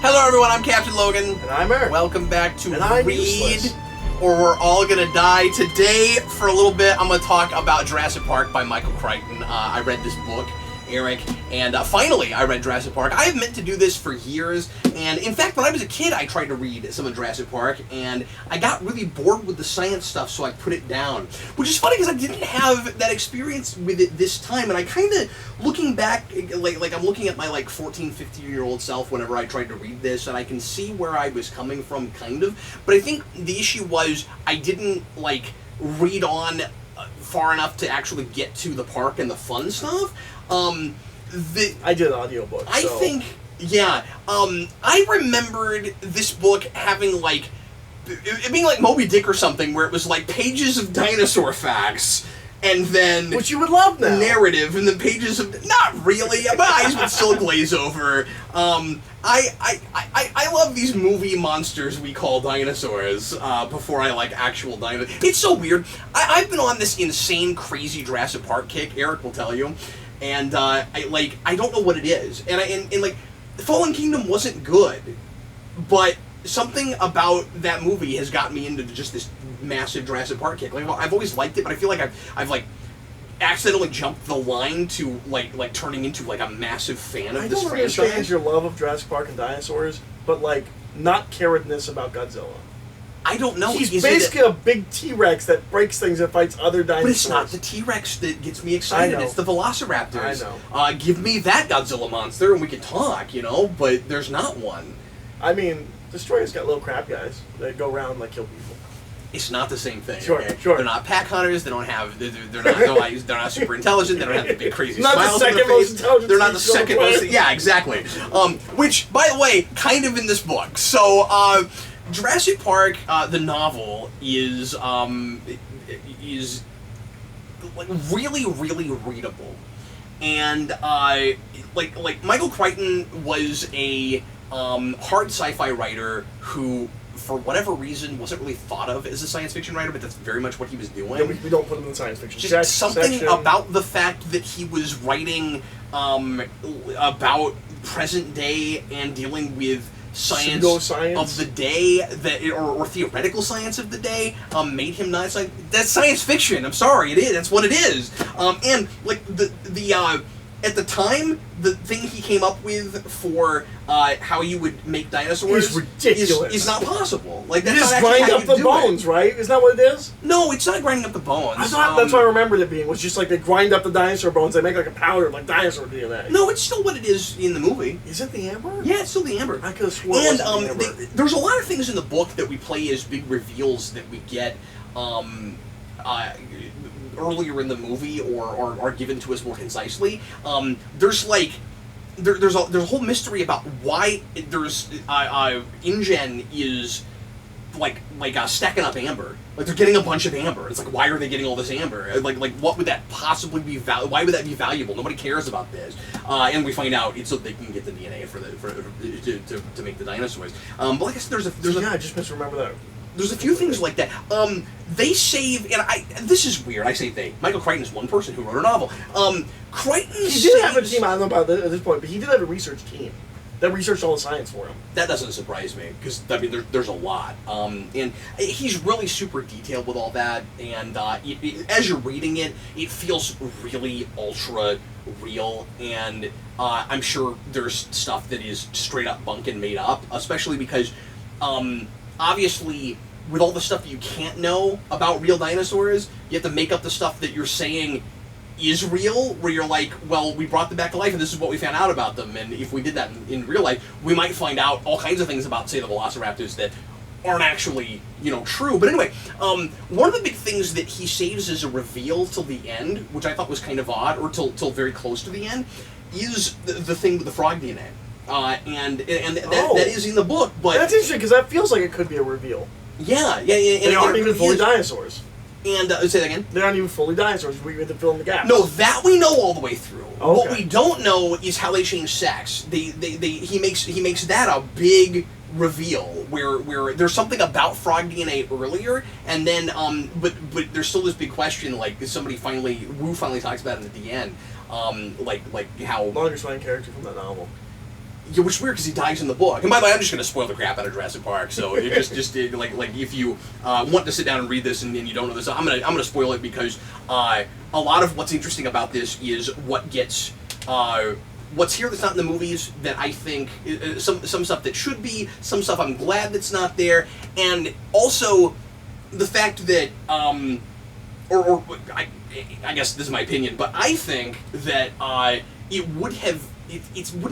Hello everyone, I'm Captain Logan. And I'm Eric. Welcome back to and I'm Read, useless. or We're All Gonna Die. Today, for a little bit, I'm gonna talk about Jurassic Park by Michael Crichton. I read this book, Eric, and finally I read Jurassic Park. I have meant to do this for years, and in fact, when I was a kid, I tried to read some of Jurassic Park, and I got really bored with the science stuff, so I put it down. Which is funny, because I didn't have that experience with it this time, and I kind of, looking back, like I'm looking at my 14, 15-year-old self whenever I tried to read this, and I can see where I was coming from, kind of, but I think the issue was I didn't, read on far enough to actually get to the park and the fun stuff. I did an audiobook. I think, yeah. I remembered this book having it being like Moby Dick or something, where it was pages of dinosaur facts, and then which you would love now. Narrative, and then pages of not really. My eyes would still glaze over. I love these movie monsters we call dinosaurs before I like actual dinosaurs. It's so weird. I've been on this insane, crazy Jurassic Park kick. Eric will tell you. And I don't know what it is, and Fallen Kingdom wasn't good, but something about that movie has gotten me into just this massive Jurassic Park kick. I've always liked it, but I feel like I've accidentally jumped the line to turning into a massive fan of this franchise. I don't understand your love of Jurassic Park and dinosaurs, but not caredness about Godzilla. I don't know. He's basically a big T-Rex that breaks things and fights other dinosaurs. But it's not the T-Rex that gets me excited. It's the Velociraptors. I know. Give me that Godzilla monster and we can talk, but there's not one. I mean, Destroyer's got little crap guys that go around kill people. It's not the same thing. Sure, okay? sure. They're not pack hunters. They don't have. They're not super intelligent. They don't have the big crazy not smiles the on their second most face. intelligent. They're not the second most. Yeah, exactly. Which, by the way, kind of in this book. So, Jurassic Park, the novel, is really, really readable, and Michael Crichton was a hard sci-fi writer who, for whatever reason, wasn't really thought of as a science fiction writer, but that's very much what he was doing. Yeah, we don't put him in science fiction. Just something about the fact that he was writing about present day and dealing with science of the day, or theoretical science of the day, made him not science. That's science fiction. I'm sorry, it is. That's what it is. And at the time, the thing he came up with for how you would make dinosaurs is ridiculous. Is not possible. That's you just not grind how up the bones, right? Isn't that what it is? No, it's not grinding up the bones. I thought that's what I remembered it being. Was just they grind up the dinosaur bones. They make a powder of dinosaur DNA. No, it's still what it is in the movie. Is it the amber? Yeah, it's still the amber. I could have sworn it was the amber. There's a lot of things in the book that we play as big reveals that we get earlier in the movie or are given to us more concisely. There's there's a whole mystery about why there's InGen is stacking up amber. They're getting a bunch of amber. It's why are they getting all this amber? What would that possibly be? Why would that be valuable? Nobody cares about this. And we find out it's so they can get the DNA to make the dinosaurs. But like I said, I just misremember that. There's a few things like that. They save, and this is weird. I say they. Michael Crichton is one person who wrote a novel. Crichton. He did have a team. I don't know about this at this point, but he did have a research team that reassearched all the science for him. That doesn't surprise me because there's a lot, and he's really super detailed with all that. And as you're reading it, it feels really ultra real. And I'm sure there's stuff that is straight up bunk and made up, especially because. Obviously, with all the stuff you can't know about real dinosaurs, you have to make up the stuff that you're saying is real, where you're well, we brought them back to life, and this is what we found out about them, and if we did that in real life, we might find out all kinds of things about, say, the Velociraptors that aren't actually, true. But anyway, one of the big things that he saves as a reveal till the end, which I thought was kind of odd, or till very close to the end, is the thing with the frog DNA. And that is in the book, but that's interesting because that feels like it could be a reveal. Yeah. And they aren't even fully dinosaurs. And say that again. They aren't even fully dinosaurs. We have to fill in the gaps. No, that we know all the way through. Oh, okay. What we don't know is how they change sex. He makes that a big reveal where there's something about frog DNA earlier, and then but there's still this big question, like Wu finally talks about it at the end, like how longest running character from that novel. Yeah, which is weird because he dies in the book. And by the way, I'm just going to spoil the crap out of Jurassic Park. So it just like if you want to sit down and read this and you don't know this, I'm gonna spoil it because a lot of what's interesting about this is what gets what's here that's not in the movies that I think some stuff that should be, some stuff I'm glad that's not there, and also the fact that or I guess this is my opinion, but I think that it wouldn't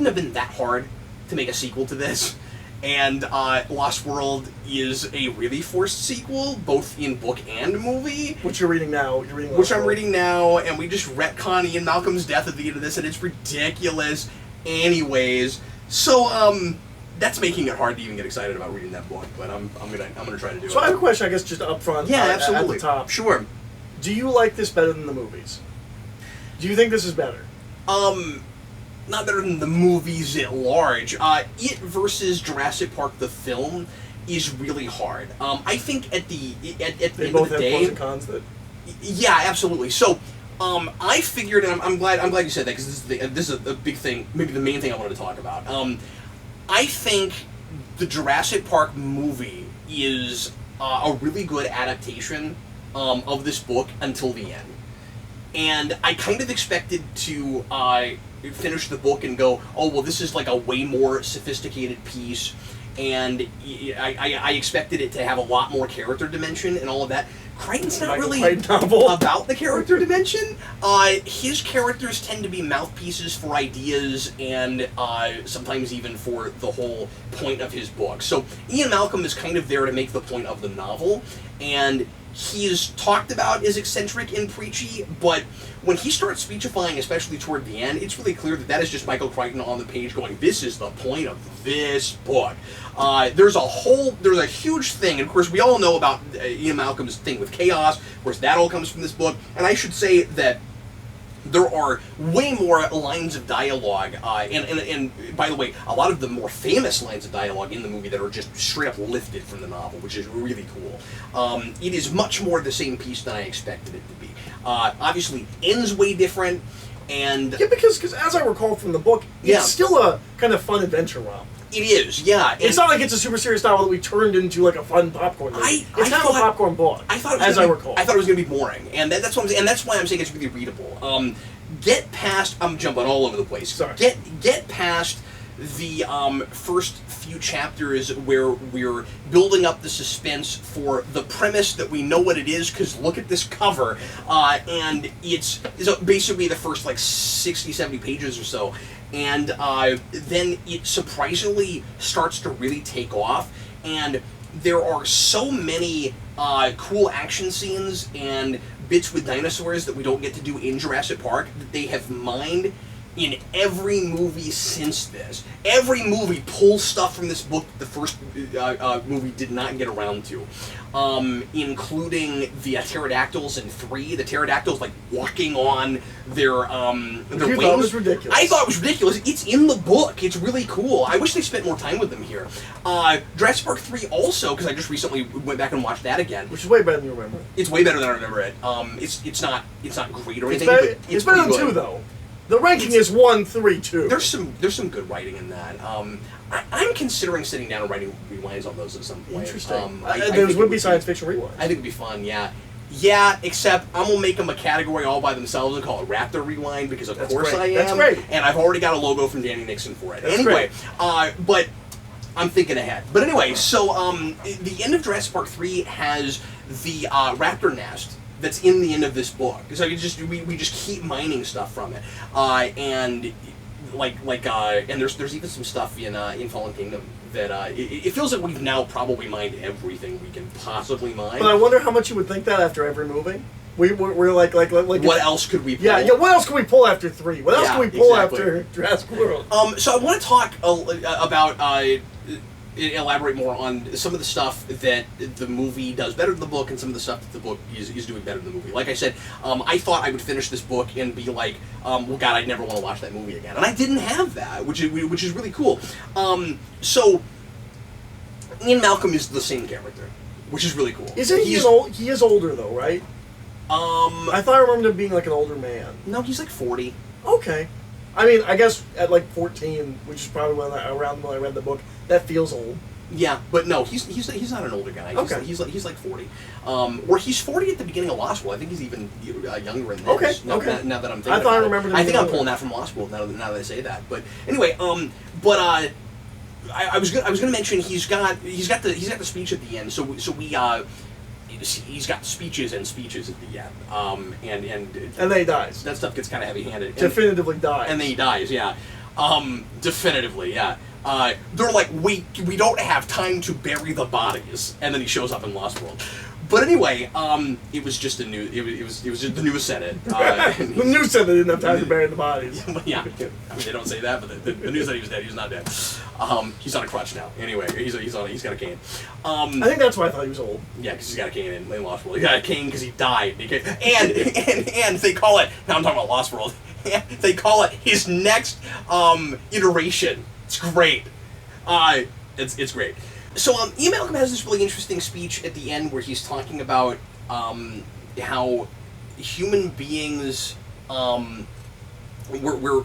have been that hard to make a sequel to this, and Lost World is a really forced sequel, both in book and movie. Which you're reading now. You're reading Which I'm reading now, and we just retcon Ian Malcolm's death at the end of this, and it's ridiculous. Anyways, so that's making it hard to even get excited about reading that book, but I'm gonna try to do it. So I have a question, I guess, just up front. Yeah, absolutely. At the top. Sure. Do you like this better than the movies? Do you think this is better? Not better than the movies at large. It versus Jurassic Park the film is really hard. I think at the end of the day, they both have pros and cons. That. Yeah, absolutely. So, I figured, and I'm glad you said that because this is a big thing, maybe the main thing I wanted to talk about. I think the Jurassic Park movie is a really good adaptation of this book until the end. And I kind of expected to finish the book and go, oh, well, this is like a way more sophisticated piece, and I expected it to have a lot more character dimension and all of that. Crichton's not really about the character dimension. His characters tend to be mouthpieces for ideas and sometimes even for the whole point of his book. So Ian Malcolm is kind of there to make the point of the novel, and he is talked about as eccentric and preachy, but when he starts speechifying, especially toward the end, it's really clear that is just Michael Crichton on the page going, this is the point of this book. There's a huge thing, and of course we all know about Ian Malcolm's thing with chaos. Of course that all comes from this book, and I should say that there are way more lines of dialogue, and by the way, a lot of the more famous lines of dialogue in the movie that are just straight up lifted from the novel, which is really cool. It is much more the same piece than I expected it to be. Obviously, ends way different, and yeah, because as I recall from the book, it's still a kind of fun adventure romp. It is, yeah. It's not like it's a super serious novel that we turned into like a fun popcorn movie. It's kind of a popcorn book. I thought I recall. I thought it was going to be boring, and that's why I'm saying it's really readable. Get past. I'm jumping all over the place. Sorry. Get past the first few chapters where we're building up the suspense for the premise that we know what it is, because look at this cover, and it's basically the first like 60, 70 pages or so, and then it surprisingly starts to really take off, and there are so many cool action scenes and bits with dinosaurs that we don't get to do in Jurassic Park that they have mined in every movie since this. Every movie pulls stuff from this book that the first movie did not get around to, including the pterodactyls in 3. The pterodactyls like walking on their wings. Thought it was ridiculous. I thought it was ridiculous. It's in the book. It's really cool. I wish they spent more time with them here. Jurassic Park 3 also, because I just recently went back and watched that again. Which is way better than you remember. It's way better than I remember it. It's not great or anything. It's better than 2 though. The ranking is 1, 3, 2. There's some good writing in that. I'm considering sitting down and writing rewinds on those at some point. Interesting. Those would be science fiction rewinds. I think it'd be fun. Yeah. Yeah, except I'm gonna make them a category all by themselves and call it Raptor Rewind because of course I am. That's great. And I've already got a logo from Danny Nixon for it. That's anyway, great. But I'm thinking ahead. But anyway, so the end of Jurassic Park 3 has the raptor nest that's in the end of this book. So we just keep mining stuff from it, and and there's even some stuff in Fallen Kingdom that it feels like we've now probably mined everything we can possibly mine. But I wonder how much you would think that after every movie. We're like what else could we pull? Yeah. What else can we pull after 3? What else can we pull after Jurassic World? So I want to talk about. Elaborate more on some of the stuff that the movie does better than the book, and some of the stuff that the book is doing better than the movie. Like I said, I thought I would finish this book and be like, well, God, I'd never want to watch that movie again, and I didn't have that, which is really cool. So Ian Malcolm is the same character, which is really cool. Isn't he he is older though, right? I thought I remembered him being like an older man. No, he's like 40. Okay. I mean, I guess at like 14, which is probably around when I read the book, that feels old. Yeah, but no, he's not an older guy. Okay. He's like 40. Or he's 40 at the beginning of Law School. I think he's even younger than this. Okay. Okay. Now that I'm thinking I thought I about remembered him I think I'm younger. pulling that from Law School now that I say that. But anyway, I was gonna mention he's got the speech at the end. So we he's got speeches and speeches at the end. And then he dies. That stuff gets kind of heavy-handed. Definitively dies. And then he dies. Yeah. Definitively. Yeah. They're like, we don't have time to bury the bodies, and then he shows up in Lost World. But anyway, it was just the news. It was just the news said it. The news said they didn't have time to bury the bodies. Yeah, I mean they don't say that, but the news said he was dead. He's not dead. He's on a crutch now. Anyway, he's got a cane. I think that's why I thought he was old. Yeah, because he's got a cane in Lost World. He got a cane because he died. And they call it. Now I'm talking about Lost World. They call it his next iteration. It's great. It's great. So Ian Malcolm has this really interesting speech at the end where he's talking about how human beings we're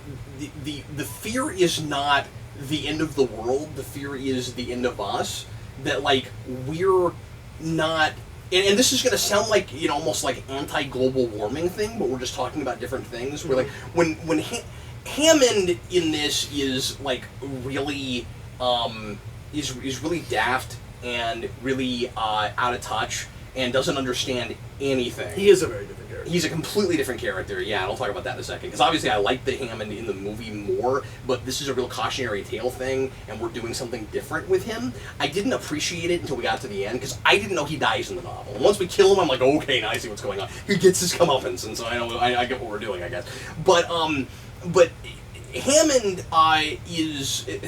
the fear is not the end of the world. The fear is the end of us. That like we're not. And this is going to sound like, you know, almost like anti-global warming thing, but we're just talking about different things. We're like when Hammond in this is like really is really daft and really out of touch and doesn't understand anything. He is a very different character. He's a completely different character, yeah, and I'll talk about that in a second. Because obviously I like the Hammond in the movie more, but this is a real cautionary tale thing, and we're doing something different with him. I didn't appreciate it until we got to the end, because I didn't know he dies in the novel. And once we kill him, I'm like, okay, now I see what's going on. He gets his comeuppance, and so I get what we're doing, I guess. But Hammond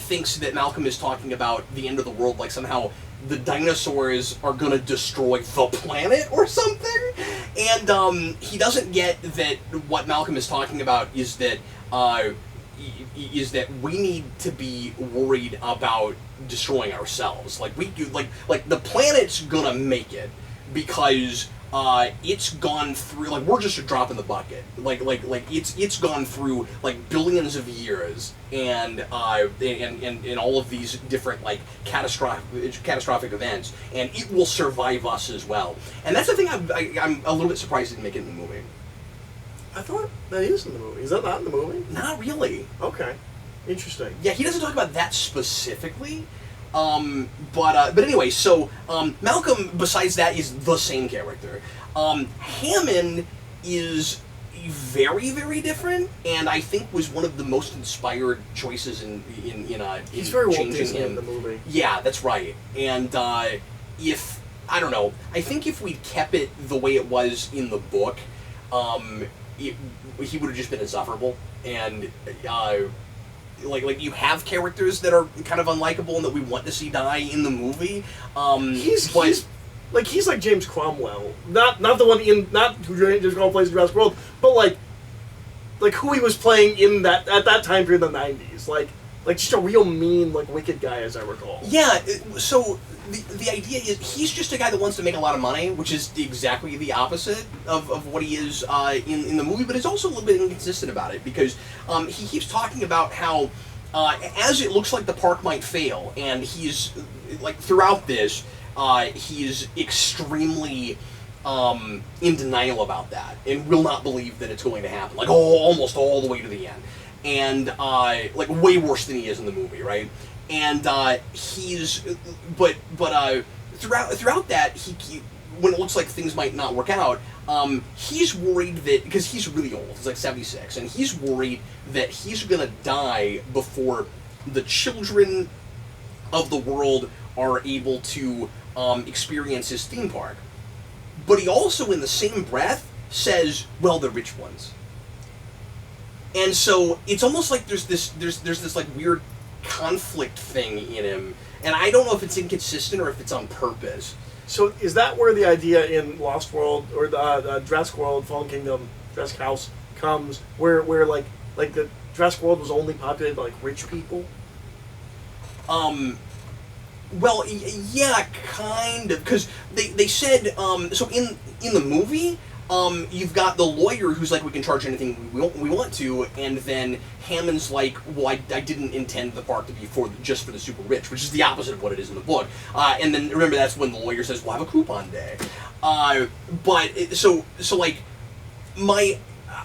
thinks that Malcolm is talking about the end of the world, like somehow the dinosaurs are going to destroy the planet or something, and he doesn't get that what Malcolm is talking about is that we need to be worried about destroying ourselves. Like like the planet's gonna make it because it's gone through, like, we're just a drop in the bucket. Like it's gone through like billions of years and all of these different like catastrophic events, and it will survive us as well. And that's the thing I'm a little bit surprised it didn't make it in the movie. I thought that is in the movie. Is that not in the movie? Not really. Okay, interesting. Yeah, he doesn't talk about that specifically. But anyway, so Malcolm, besides that, is the same character. Hammond is very, very different, and I think was one of the most inspired choices in He's very Walt changing Disney him in the movie. Yeah, that's right. And if I don't know, I think if we kept it the way it was in the book, he would have just been insufferable. And like you have characters that are kind of unlikable and that we want to see die in the movie. He's like James Cromwell, not the one who James Cromwell plays in Jurassic World, but like who he was playing in that at that time period in the 90s, like just a real mean, like wicked guy, as I recall. Yeah. So the idea is he's just a guy that wants to make a lot of money, which is exactly the opposite of what he is in the movie, but is also a little bit inconsistent about it, because he keeps talking about how as it looks like the park might fail, and he's like throughout this he's extremely in denial about that and will not believe that it's going to happen, like almost all the way to the end, and like way worse than he is in the movie, right? And throughout that, he when it looks like things might not work out, he's worried that, because he's really old, he's like 76, and he's worried that he's gonna die before the children of the world are able to experience his theme park. But he also, in the same breath, says, well, the rich ones. And so it's almost like there's this like weird conflict thing in him, and I don't know if it's inconsistent or if it's on purpose. So is that where the idea in Lost World or the Jurassic World, Fallen Kingdom, Jurassic House comes, where like the Jurassic World was only populated by like rich people? Well, yeah, kind of, because they said so in the movie, you've got the lawyer who's like, we can charge anything we want to, and then Hammond's like, well, I didn't intend the park to be just for the super rich, which is the opposite of what it is in the book. And then remember, that's when the lawyer says, we'll have a coupon day.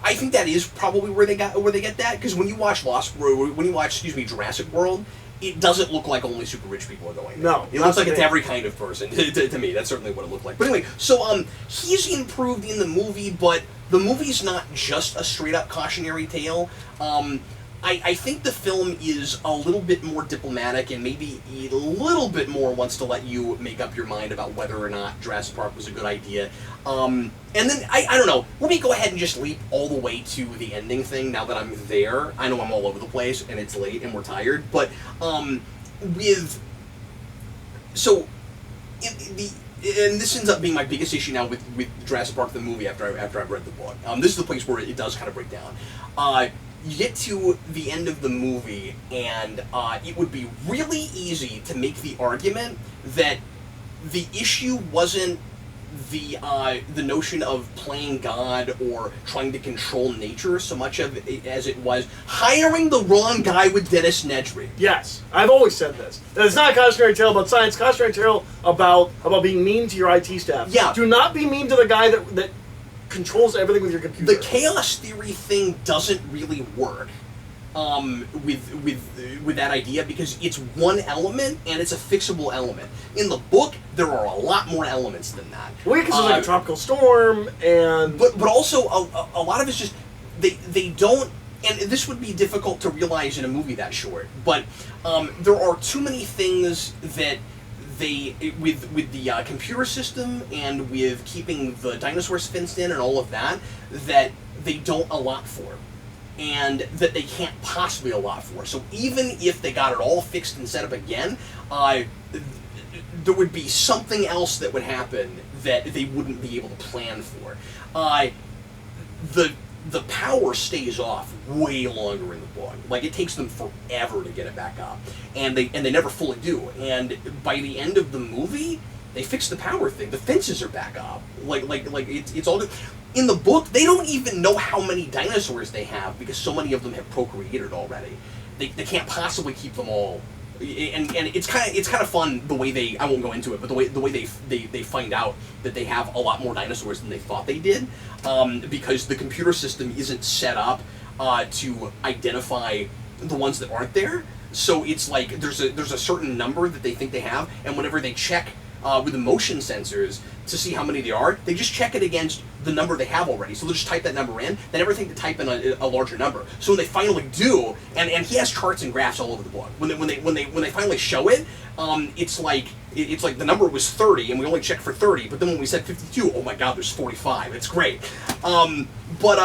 I think that is probably where they get that, because when you watch Jurassic World, it doesn't look like only super rich people are going there. No. It looks like it's every kind of person, to me. That's certainly what it looked like. But anyway, so he's improved in the movie, but the movie's not just a straight-up cautionary tale. I think the film is a little bit more diplomatic and maybe a little bit more wants to let you make up your mind about whether or not Jurassic Park was a good idea. And then, I don't know, let me go ahead and just leap all the way to the ending thing now that I'm there. I know I'm all over the place and it's late and we're tired, but and this ends up being my biggest issue now with Jurassic Park the movie after I've read the book. This is the place where it does kind of break down. You get to the end of the movie, and it would be really easy to make the argument that the issue wasn't the notion of playing God or trying to control nature so much as it was hiring the wrong guy with Dennis Nedry. Yes, I've always said this. That it's not a cautionary tale about science, cautionary tale about being mean to your IT staff. Yeah. Do not be mean to the guy that controls everything with your computer. The chaos theory thing doesn't really work with that idea because it's one element and it's a fixable element. In the book, there are a lot more elements than that. Well, because it's like a tropical storm and... But also, a lot of it's just... They don't... And this would be difficult to realize in a movie that short, but there are too many things that... with the computer system and with keeping the dinosaurs fenced in and all of that they don't allot for, and that they can't possibly allot for. So even if they got it all fixed and set up again, there would be something else that would happen that they wouldn't be able to plan for. The power stays off way longer in the book. Like, it takes them forever to get it back up, and they never fully do. And by the end of the movie, they fix the power thing. The fences are back up. Like it's all good. In the book, they don't even know how many dinosaurs they have because so many of them have procreated already. They can't possibly keep them all. And it's kind of fun the way I won't go into it, but the way they find out that they have a lot more dinosaurs than they thought they did, because the computer system isn't set up to identify the ones that aren't there. So it's like there's a certain number that they think they have, and whenever they check with the motion sensors to see how many there are, they just check it against the number they have already. So they'll just type that number in. They never think to type in a larger number. So when they finally do, and he has charts and graphs all over the book. When they finally show it, it's like the number was 30, and we only checked for 30. But then when we said 52, oh my God, there's 45. It's great. But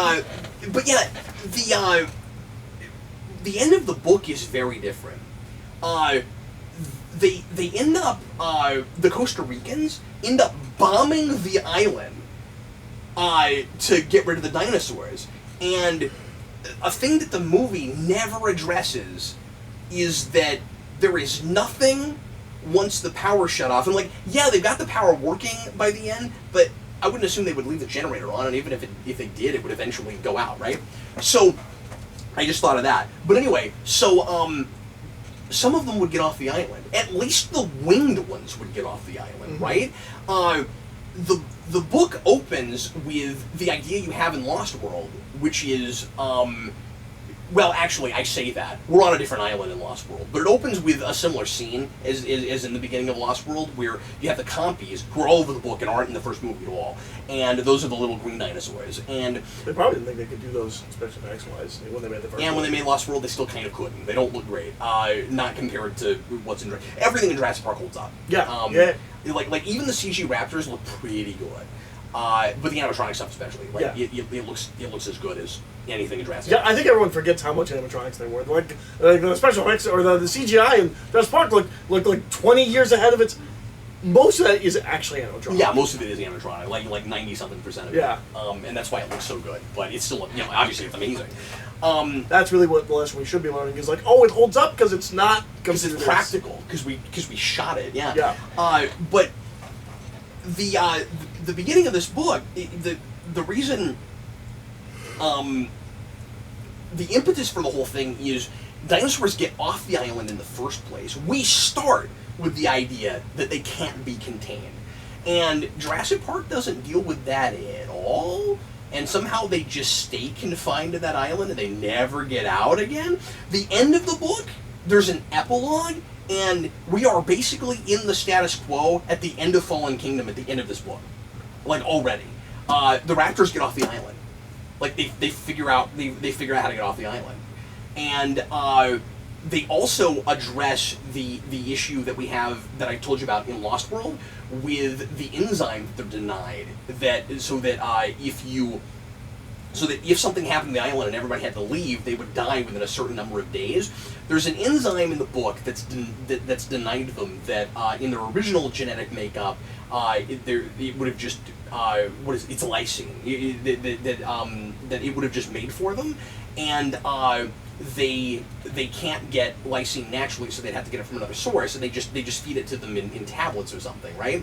yeah, the end of the book is very different. They end up, the Costa Ricans end up bombing the island to get rid of the dinosaurs. And a thing that the movie never addresses is that there is nothing once the power shut off. And like, yeah, they've got the power working by the end, but I wouldn't assume they would leave the generator on, and even if they did, it would eventually go out, right? So I just thought of that. But anyway, so some of them would get off the island. At least the winged ones would get off the island, right? The book opens with the idea you have in Lost World, which is, well, actually, I say that. We're on a different island in Lost World, but it opens with a similar scene as in the beginning of Lost World, where you have the compies, who are all over the book and aren't in the first movie at all, and those are the little green dinosaurs. And they probably didn't think they could do those special effects-wise when they made the first And movie. when they made Lost World, they still kind of couldn't. They don't look great, not compared to what's in everything in Jurassic Park holds up. Yeah, yeah. Like even the CG raptors look pretty good. But the animatronic stuff especially, like it looks as good as anything in Jurassic. Yeah, I think everyone forgets how much animatronics they were. Like the special effects or the CGI in Jurassic Park looked like 20 years ahead of its. Most of that is actually animatronic. Yeah, most of it is animatronic, like 90-something% of it. Yeah. And that's why it looks so good. But it's still, obviously it's amazing. That's really what the lesson we should be learning is like, oh, it holds up because it's not because it's practical because we shot it. Yeah. Yeah. But the beginning of this book, the reason, the impetus for the whole thing is dinosaurs get off the island in the first place. We start with the idea that they can't be contained. And Jurassic Park doesn't deal with that at all. And somehow they just stay confined to that island and they never get out again. The end of the book, there's an epilogue, and we are basically in the status quo at the end of Fallen Kingdom at the end of this book. Like, already. The raptors get off the island. Like, they figure out how to get off the island. And they also address the issue that we have, that I told you about in Lost World, with the enzyme that they're denied. So that if something happened to the island and everybody had to leave, they would die within a certain number of days. There's an enzyme in the book that's denied them that in their original genetic makeup, it would have just it's lysine that it would have just made for them, and they can't get lysine naturally, so they'd have to get it from another source, and they just feed it to them in tablets or something, right?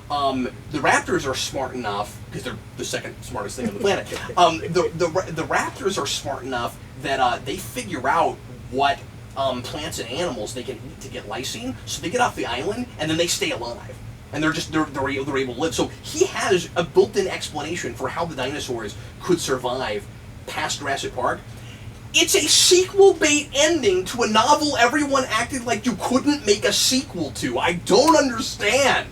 The raptors are smart enough, because they're the second smartest thing on the planet. The raptors are smart enough that they figure out what plants and animals they can eat to get lysine, so they get off the island and then they stay alive, and they're able to live. So he has a built-in explanation for how the dinosaurs could survive past Jurassic Park. It's a sequel bait ending to a novel everyone acted like you couldn't make a sequel to. I don't understand.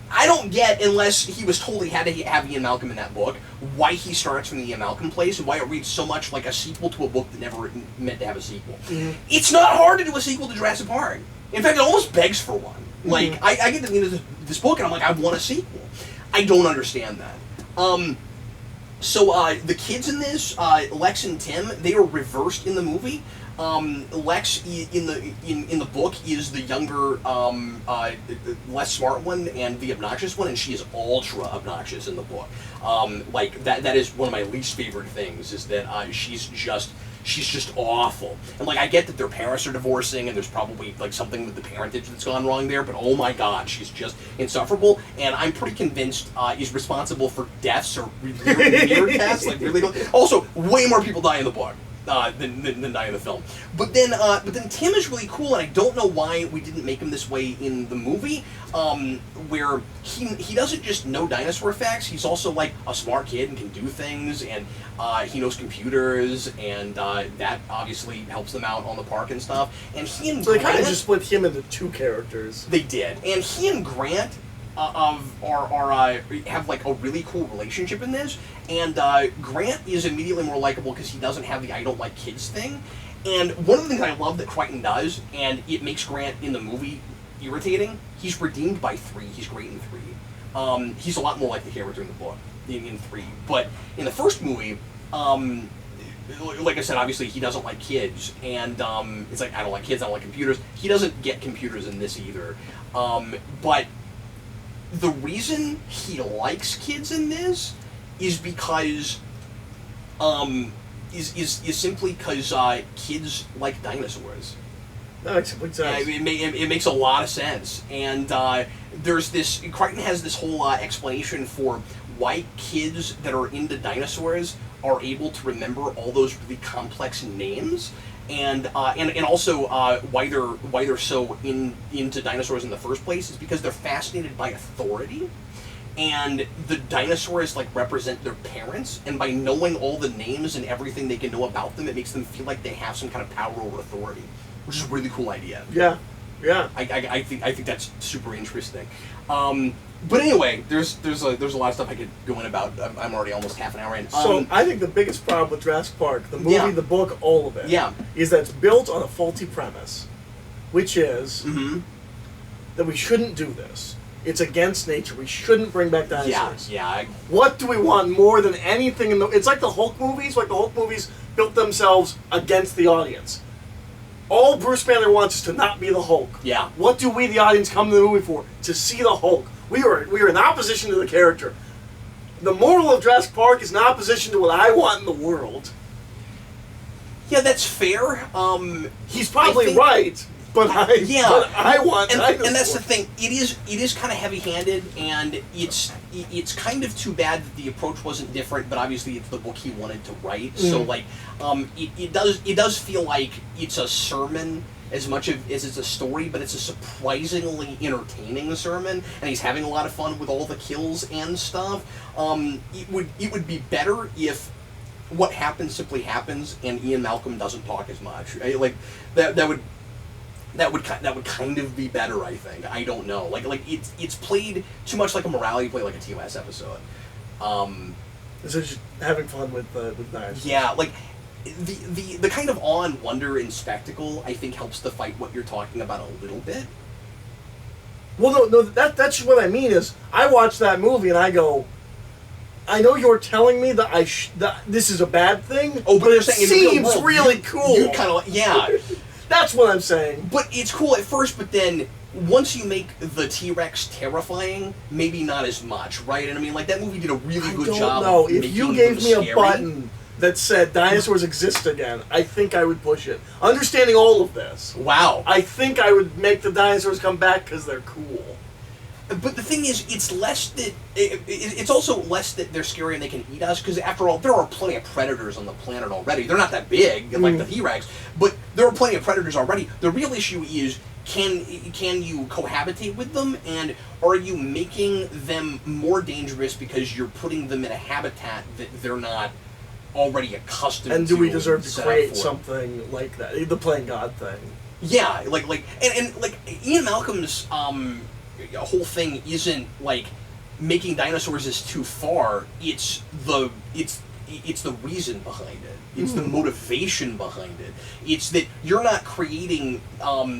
I don't get, unless he was told he had to have Ian Malcolm in that book, why he starts from the Ian Malcolm place and why it reads so much like a sequel to a book that never meant to have a sequel. Mm-hmm. It's not hard to do a sequel to Jurassic Park. In fact, it almost begs for one. Mm-hmm. Like, I get to the end of this book and I'm like, I want a sequel. I don't understand that. So the kids in this, Lex and Tim, they are reversed in the movie. Lex in the book is the younger, less smart one and the obnoxious one, and she is ultra obnoxious in the book. Like that is one of my least favorite things, is that she's just awful. And like, I get that their parents are divorcing and there's probably like something with the parentage that's gone wrong there, but oh my god, she's just insufferable. And I'm pretty convinced is responsible for deaths or weird deaths. Like, really. Also, way more people die in the book than die in the film. But then Tim is really cool, and I don't know why we didn't make him this way in the movie, where he doesn't just know dinosaur facts, he's also like a smart kid and can do things, and he knows computers, and that obviously helps them out on the park and stuff. And he and so they kind of just split him into two characters. They did. And he and Grant have like a really cool relationship in this, and Grant is immediately more likable because he doesn't have the I don't like kids thing. And one of the things I love that Crichton does, and it makes Grant in the movie irritating, he's redeemed by 3. He's great in 3. He's a lot more like the character in the book in 3. But in the first movie, like I said, obviously he doesn't like kids, and it's like, I don't like kids, I don't like computers. He doesn't get computers in this either. But the reason he likes kids in this is because is simply because kids like dinosaurs. That makes complete sense. It makes a lot of sense. And there's this, Crichton has this whole explanation for why kids that are into dinosaurs are able to remember all those really complex names. And also why they're so into dinosaurs in the first place is because they're fascinated by authority, and the dinosaurs like represent their parents, and by knowing all the names and everything they can know about them, it makes them feel like they have some kind of power over authority, which is a really cool idea. Yeah. I think that's super interesting. But anyway, there's a lot of stuff I could go in about. I'm already almost half an hour in. So I think the biggest problem with Jurassic Park, the movie, the book, all of it, is that it's built on a faulty premise, which is that we shouldn't do this. It's against nature. We shouldn't bring back dinosaurs. What do we want more than anything in the? It's like the Hulk movies. Like the Hulk movies built themselves against the audience. All Bruce Banner wants is to not be the Hulk. Yeah. What do we, the audience, come to the movie for? To see the Hulk. We are in opposition to the character. The moral of Jurassic Park is in opposition to what I want in the world. Yeah, that's fair. He's probably right. but I want dinosaurs. And that's the thing. It is kind of heavy-handed, and it's kind of too bad that the approach wasn't different. But obviously, it's the book he wanted to write. So like, it does feel like it's a sermon as much as it's a story, but it's a surprisingly entertaining sermon, and he's having a lot of fun with all the kills and stuff. It would be better if what happens simply happens, and Ian Malcolm doesn't talk as much. Like that would kind of be better, I think. I don't know. Like it's played too much like a morality play, like a TOS episode. So just having fun with knives. Yeah, like the kind of awe and wonder and spectacle, I think, helps to fight what you're talking about a little bit. Well, no, that's what I mean is I watch that movie and I go, I know you're telling me that that this is a bad thing. Oh, but it saying seems really cool. You kind of yeah. That's what I'm saying. But it's cool at first, but then once you make the T-Rex terrifying, maybe not as much, right? And I mean, like, that movie did a really good job. No, of if making you gave me scary. a button that said dinosaurs exist again, I think I would push it. Understanding all of this. Wow. I think I would make the dinosaurs come back because they're cool. But the thing is, it's less that it's also less that they're scary and they can eat us, because after all, there are plenty of predators on the planet already. They're not that big, like the T-Rex, but there are plenty of predators already. The real issue is, can you cohabitate with them, and are you making them more dangerous because you're putting them in a habitat that they're not already accustomed to? And do we deserve to create something like that? The playing God thing. Yeah, like Ian Malcolm's whole thing isn't like making dinosaurs is too far. It's the reason behind it. It's the motivation behind it. It's that you're not creating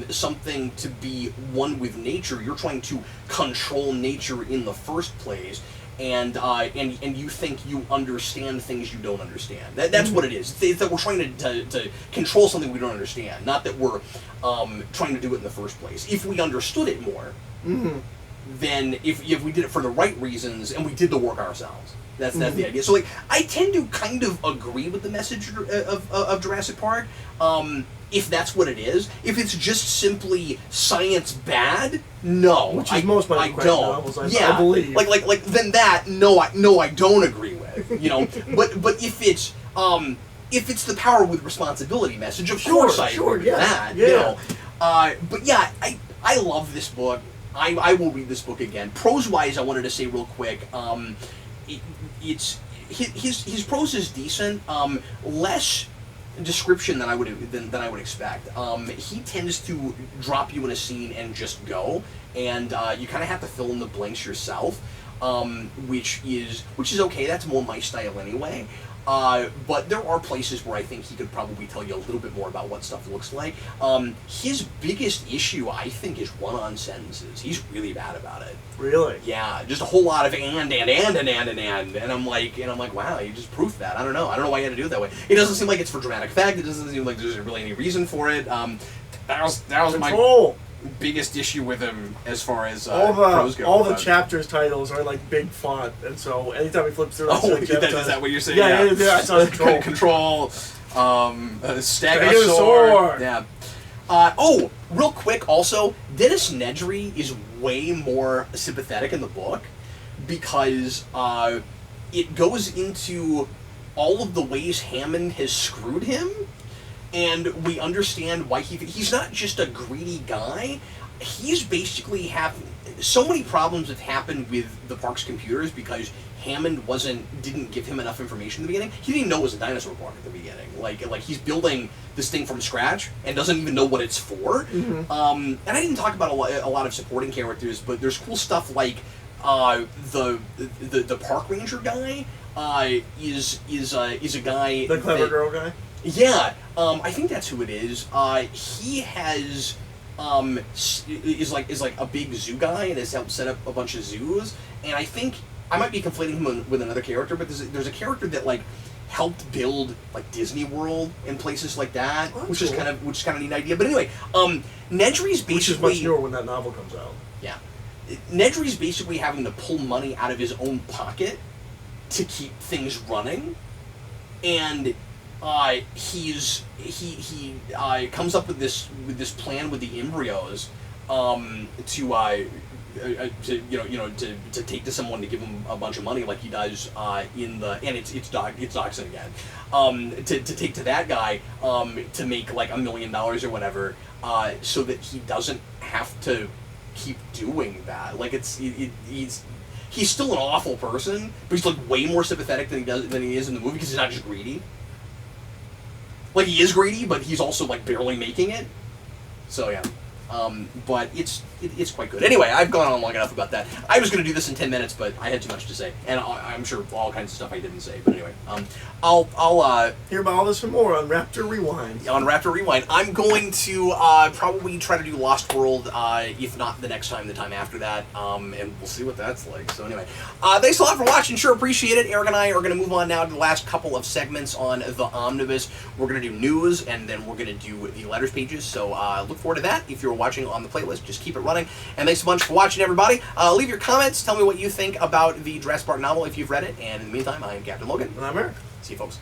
something to be one with nature. You're trying to control nature in the first place, and you think you understand things you don't understand. That's what it is. It's that we're trying to control something we don't understand, not that we're trying to do it in the first place. If we understood it more, then if we did it for the right reasons and we did the work ourselves, that's the idea. So like, I tend to kind of agree with the message of Jurassic Park, if that's what it is. If it's just simply science bad, no, which is most I don't. Novels, I believe. Like then that I don't agree with. You know, but if it's the power with responsibility message, of course I agree with that. Yeah. You know, but yeah, I love this book. I will read this book again. Prose-wise, I wanted to say real quick, it's his prose is decent. Less description than I would expect. He tends to drop you in a scene and just go, and you kind of have to fill in the blanks yourself, which is okay. That's more my style anyway. But there are places where I think he could probably tell you a little bit more about what stuff looks like. His biggest issue, I think, is run-on sentences. He's really bad about it. Really? Yeah, just a whole lot of and I'm like, wow, you just proofed that. I don't know why you had to do it that way. It doesn't seem like it's for dramatic effect. It doesn't seem like there's really any reason for it. That was my biggest issue with him as far as prose go. All the chapters titles are like big font, and so anytime he flips through, is that what you're saying? Yeah, I saw Control, Stegosaur. Yeah. Real quick, also, Dennis Nedry is way more sympathetic in the book because it goes into all of the ways Hammond has screwed him. And we understand why he's not just a greedy guy. He's basically having so many problems have happened with the park's computers because Hammond didn't give him enough information in the beginning. He didn't even know it was a dinosaur park at the beginning. Like he's building this thing from scratch and doesn't even know what it's for. And I didn't talk about a lot of supporting characters, but there's cool stuff like the park ranger guy is a guy, the clever girl guy. Yeah, I think that's who it is. He has is like a big zoo guy and has helped set up a bunch of zoos. And I think I might be conflating him with another character, but there's a character that like helped build like Disney World and places like that, which is kind of a neat idea. But anyway, Nedry's basically, which is much newer when that novel comes out. Yeah, Nedry's basically having to pull money out of his own pocket to keep things running, and he comes up with this plan with the embryos to take to someone to give him a bunch of money like he does in the, and it's Dachshund again, to take to that guy to make like $1 million or whatever, so that he doesn't have to keep doing that. Like he's still an awful person, but he's like way more sympathetic than he is in the movie because he's not just greedy. Like he is greedy, but he's also like barely making it. So yeah. But it's quite good. Anyway, I've gone on long enough about that. I was going to do this in 10 minutes, but I had too much to say, and I'm sure all kinds of stuff I didn't say. But anyway, I'll hear about all this and more on Raptor Rewind. On Raptor Rewind, I'm going to probably try to do Lost World, if not the next time, the time after that, and we'll see what that's like. So anyway, thanks a lot for watching. Sure appreciate it. Eric and I are going to move on now to the last couple of segments on the Omnibus. We're going to do news, and then we're going to do the letters pages. So look forward to that. If you're watching on the playlist, just keep it running. And thanks a bunch for watching, everybody. Leave your comments. Tell me what you think about the Jurassic Park novel if you've read it. And in the meantime, I am Captain Logan. And I'm Eric. See you, folks.